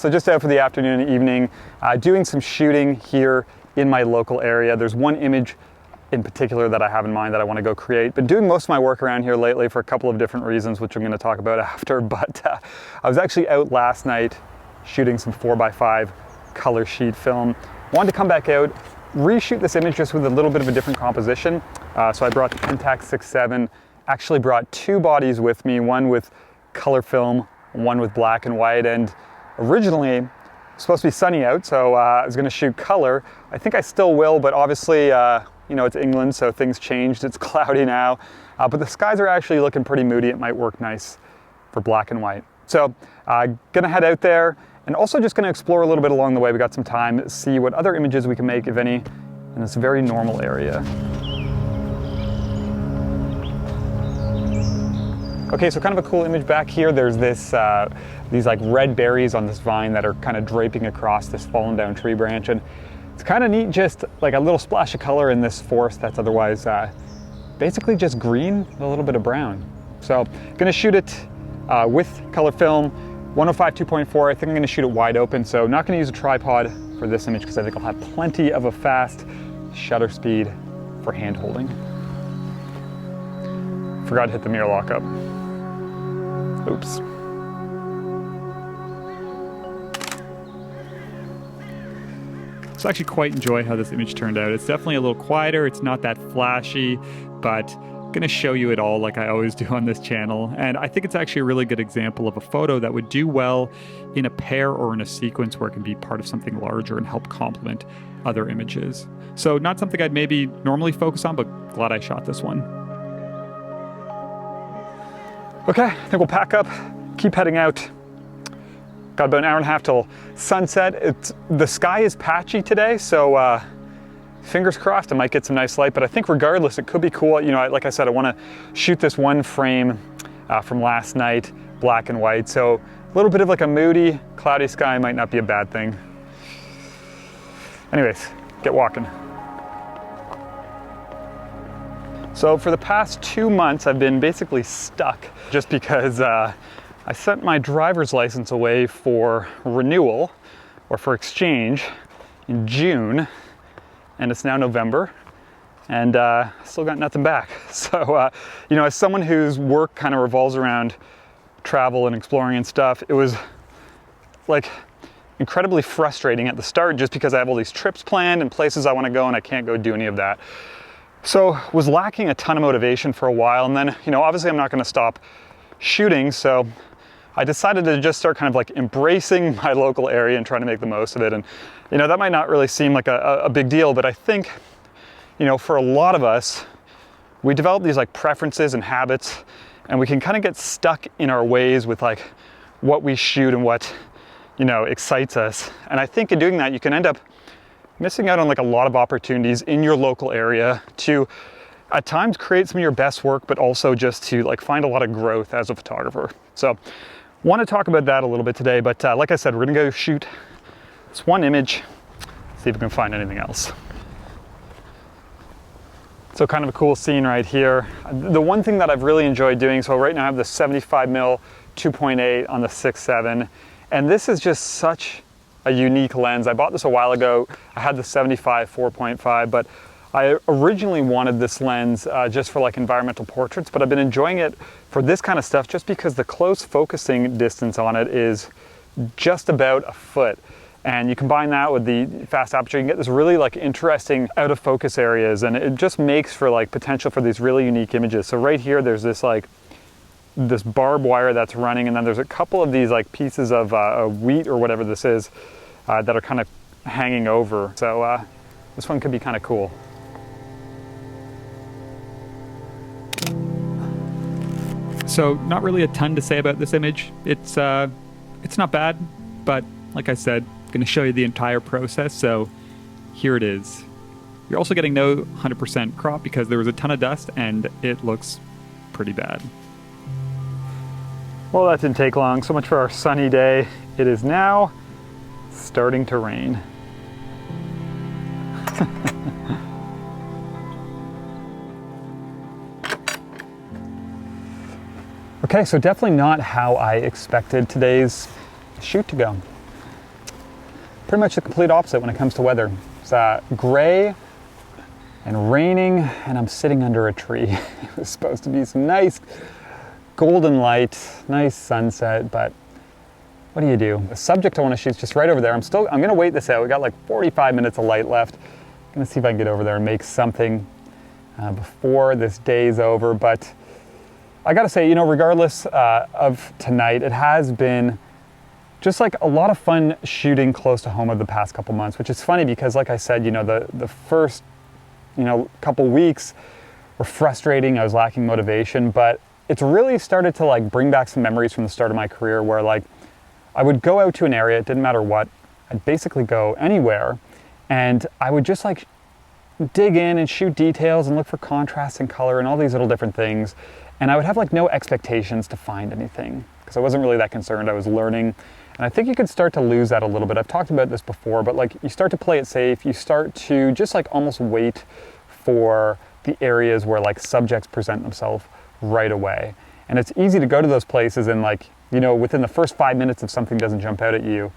So just out for the afternoon and evening, doing some shooting here in my local area. There's one image in particular that I have in mind that I want to go create. Been doing most of my work around here lately for a couple of different reasons, which I'm going to talk about after, but I was actually out last night shooting some 4x5 color sheet film. Wanted to come back out, reshoot this image just with a little bit of a different composition. So I brought the Pentax 6.7, actually brought two bodies with me, one with color film, one with black and white, and originally it was supposed to be sunny out, so I was going to shoot color. I think I still will, but obviously you know, it's England, so things changed. It's cloudy now, but the skies are actually looking pretty moody. It might work nice for black and white. So gonna head out there and also just gonna explore a little bit along the way. We got some time, see what other images we can make, if any, in this very normal area. Okay, so kind of a cool image back here. There's this, these like red berries on this vine that are kind of draping across this fallen down tree branch. And it's kind of neat, just like a little splash of color in this forest that's otherwise basically just green with a little bit of brown. So gonna shoot it with color film, 105 2.4. I think I'm gonna shoot it wide open, so not gonna use a tripod for this image because I think I'll have plenty of a fast shutter speed for hand holding. Forgot to hit the mirror lock up. Oops. So I actually quite enjoy how this image turned out. It's definitely a little quieter, it's not that flashy, but I'm gonna show you it all like I always do on this channel. And I think it's actually a really good example of a photo that would do well in a pair or in a sequence where it can be part of something larger and help complement other images. So not something I'd maybe normally focus on, but glad I shot this one. Okay, I think we'll pack up, keep heading out. Got about an hour and a half till sunset. The sky is patchy today, so fingers crossed I might get some nice light, but I think regardless, it could be cool. You know, like I said, I want to shoot this one frame from last night, black and white, so a little bit of like a moody, cloudy sky might not be a bad thing. Anyways, get walking. So for the past 2 months, I've been basically stuck just because I sent my driver's license away for renewal or for exchange in June, and it's now November, and I still got nothing back. So, you know, as someone whose work kind of revolves around travel and exploring and stuff, it was like incredibly frustrating at the start just because I have all these trips planned and places I want to go and I can't go do any of that. So was lacking a ton of motivation for a while, and then, you know, obviously I'm not going to stop shooting, so I decided to just start kind of like embracing my local area and trying to make the most of it. And, you know, that might not really seem like a big deal, but I think, you know, for a lot of us, we develop these like preferences and habits, and we can kind of get stuck in our ways with like what we shoot and what, you know, excites us. And I think in doing that, you can end up missing out on like a lot of opportunities in your local area to at times create some of your best work, but also just to like find a lot of growth as a photographer. So want to talk about that a little bit today, but like I said, we're gonna go shoot this one image, see if we can find anything else. So kind of a cool scene right here. The one thing that I've really enjoyed doing, so right now I have the 75mm 2.8 on the 6.7, and this is just such a unique lens. I bought this a while ago. I had the 75 4.5, but I originally wanted this lens just for like environmental portraits, but I've been enjoying it for this kind of stuff just because the close focusing distance on it is just about a foot. And you combine that with the fast aperture, you can get this really like interesting out of focus areas, and it just makes for like potential for these really unique images. So right here, there's this like this barbed wire that's running, and then there's a couple of these like pieces of wheat or whatever this is that are kind of hanging over. So this one could be kind of cool. So not really a ton to say about this image. It's not bad, but like I said, I'm going to show you the entire process. So here it is. You're also getting no 100% crop because there was a ton of dust and it looks pretty bad. Well, that didn't take long. So much for our sunny day. It is now starting to rain. Okay, so definitely not how I expected today's shoot to go. pretty much the complete opposite when it comes to weather. It's gray and raining, and I'm sitting under a tree. It was supposed to be some nice golden light, nice sunset, but what do you do? The subject I want to shoot is just right over there. I'm gonna wait this out. We got like 45 minutes of light left. I'm gonna see if I can get over there and make something before this day's over. But I gotta say, you know, regardless of tonight, it has been just like a lot of fun shooting close to home over the past couple months, which is funny because, like I said, you know, the first, you know, couple weeks were frustrating. I was lacking motivation, but it's really started to like bring back some memories from the start of my career where like I would go out to an area, it didn't matter what, I'd basically go anywhere, and I would just like dig in and shoot details and look for contrast and color and all these little different things. And I would have like no expectations to find anything because I wasn't really that concerned. I was learning. And I think you can start to lose that a little bit. I've talked about this before, but like you start to play it safe. You start to just like almost wait for the areas where like subjects present themselves right away. And it's easy to go to those places and like, you know, within the first 5 minutes if something doesn't jump out at you,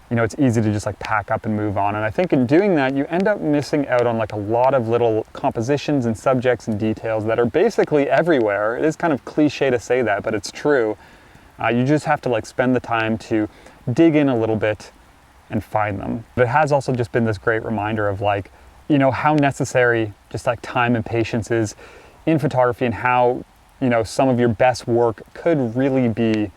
you know, it's easy to just like pack up and move on. And I think in doing that, you end up missing out on like a lot of little compositions and subjects and details that are basically everywhere. It is kind of cliche to say that, but it's true. You just have to like spend the time to dig in a little bit and find them. But it has also just been this great reminder of like, you know, how necessary just like time and patience is in photography, and how, you know, some of your best work could really be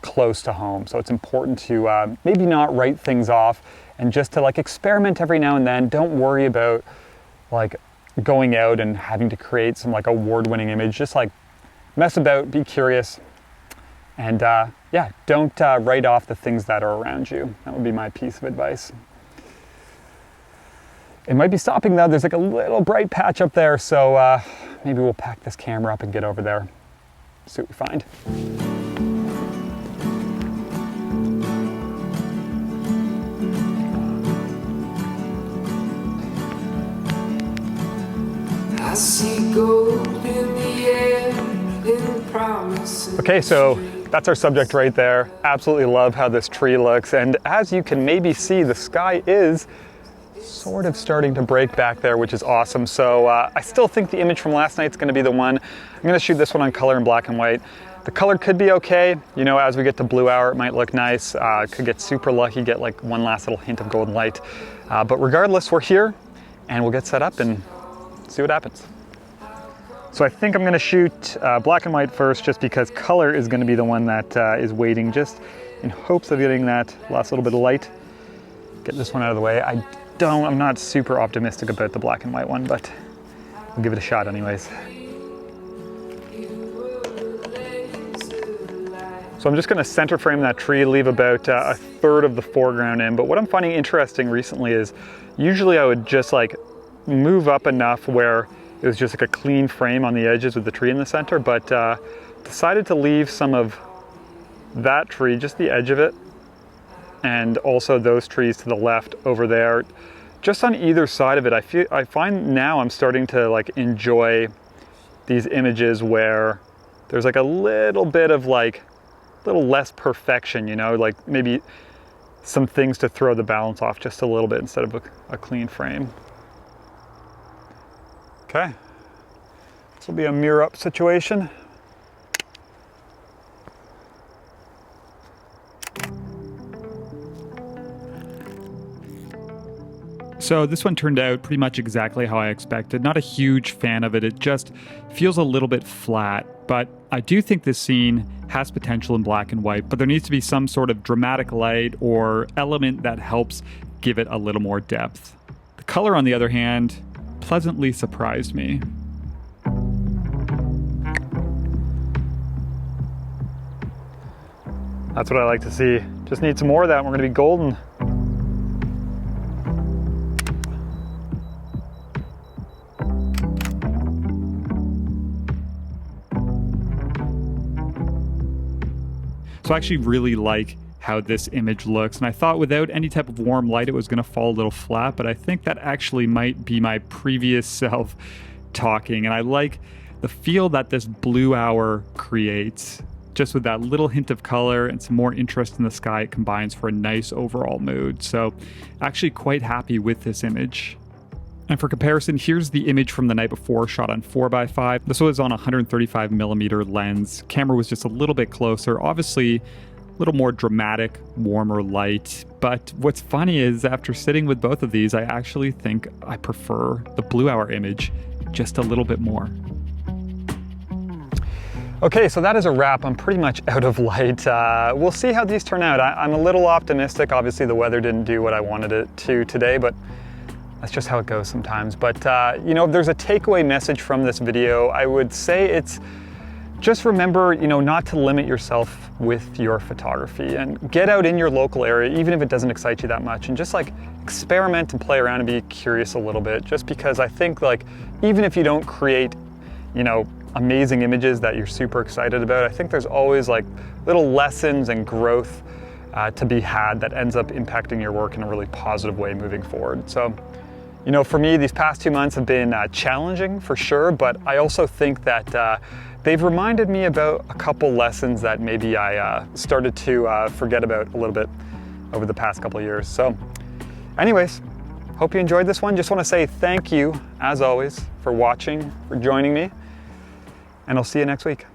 close to home. So it's important to maybe not write things off and just to like experiment every now and then. Don't worry about like going out and having to create some like award-winning image. Just like mess about, be curious, and yeah, don't write off the things that are around you. That would be my piece of advice. It might be stopping though. There's like a little bright patch up there, so maybe we'll pack this camera up and get over there, see what we find. I see gold in the air, in promise. Okay, so that's our subject right there. Absolutely love how this tree looks, and as you can maybe see, the sky is sort of starting to break back there, which is awesome. So I still think the image from last night's going to be the one. I'm going to shoot this one on color and black and white. The color could be okay. You know, as we get to blue hour, it might look nice. Could get super lucky, get like one last little hint of golden light. But regardless, we're here and we'll get set up and see what happens. So I think I'm going to shoot black and white first, just because color is going to be the one that is waiting, just in hopes of getting that last little bit of light. Get this one out of the way. I'm not super optimistic about the black and white one, but we'll give it a shot anyways. So I'm just going to center frame that tree, leave about a third of the foreground in. But what I'm finding interesting recently is usually I would just like move up enough where it was just like a clean frame on the edges with the tree in the center, but decided to leave some of that tree, just the edge of it, and also those trees to the left over there, just on either side of it. I find now I'm starting to like enjoy these images where there's like a little bit of like little less perfection, you know, like maybe some things to throw the balance off just a little bit instead of a clean frame. Okay, this will be a mirror up situation. So this one turned out pretty much exactly how I expected. Not a huge fan of it. It just feels a little bit flat, but I do think this scene has potential in black and white, but there needs to be some sort of dramatic light or element that helps give it a little more depth. The color, on the other hand, pleasantly surprised me. That's what I like to see. Just need some more of that and we're gonna be golden. So I actually really like how this image looks, and I thought without any type of warm light it was going to fall a little flat, but I think that actually might be my previous self talking, and I like the feel that this blue hour creates. just with that little hint of color and some more interest in the sky, it combines for a nice overall mood. So actually quite happy with this image. And for comparison, here's the image from the night before, shot on 4x5. This was on a 135mm lens. Camera was just a little bit closer, obviously a little more dramatic, warmer light. But what's funny is after sitting with both of these, I actually think I prefer the Blue Hour image just a little bit more. Okay, so that is a wrap. I'm pretty much out of light. We'll see how these turn out. I'm a little optimistic. Obviously the weather didn't do what I wanted it to today, but that's just how it goes sometimes. But you know, if there's a takeaway message from this video, I would say it's just remember, you know, not to limit yourself with your photography and get out in your local area, even if it doesn't excite you that much, and just like experiment and play around and be curious a little bit. Just because I think like, even if you don't create, you know, amazing images that you're super excited about, I think there's always like little lessons and growth to be had that ends up impacting your work in a really positive way moving forward. So, you know, for me, these past 2 months have been challenging for sure, but I also think that they've reminded me about a couple lessons that maybe I started to forget about a little bit over the past couple of years. So anyways, hope you enjoyed this one. Just want to say thank you, as always, for watching, for joining me, and I'll see you next week.